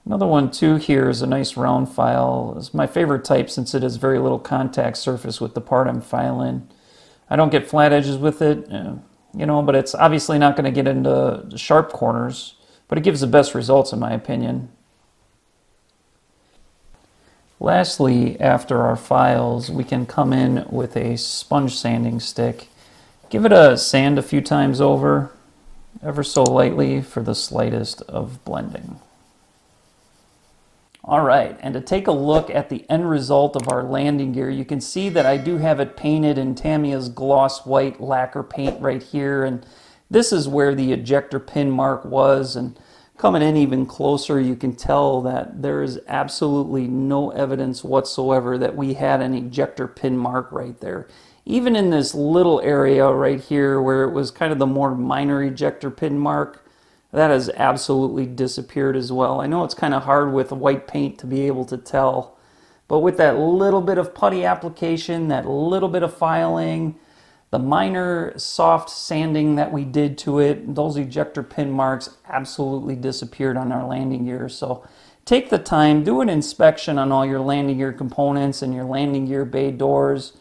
Another one too here is a nice round file. It's my favorite type since it has very little contact surface with the part I'm filing. I don't get flat edges with it, you know, but it's obviously not going to get into sharp corners, but it gives the best results in my opinion. Lastly, after our files, we can come in with a sponge sanding stick. Give it a sand a few times over, ever so lightly for the slightest of blending. All right, and to take a look at the end result of our landing gear, you can see that I do have it painted in Tamiya's gloss white lacquer paint right here, and this is where the ejector pin mark was, and coming in even closer, you can tell that there is absolutely no evidence whatsoever that we had an ejector pin mark right there. Even in this little area right here where it was kind of the more minor ejector pin mark, that has absolutely disappeared as well. I know it's kind of hard with white paint to be able to tell, but with that little bit of putty application, that little bit of filing, the minor soft sanding that we did to it, those ejector pin marks absolutely disappeared on our landing gear. So take the time, do an inspection on all your landing gear components and your landing gear bay doors.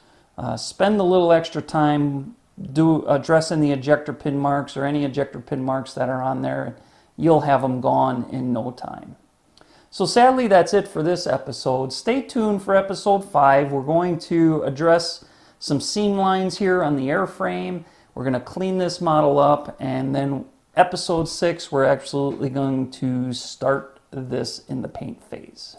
Spend a little extra time addressing the ejector pin marks or any ejector pin marks that are on there. You'll have them gone in no time. So sadly, that's it for this episode. Stay tuned for episode 5. We're going to address some seam lines here on the airframe. We're going to clean this model up, and then episode 6, we're absolutely going to start this in the paint phase.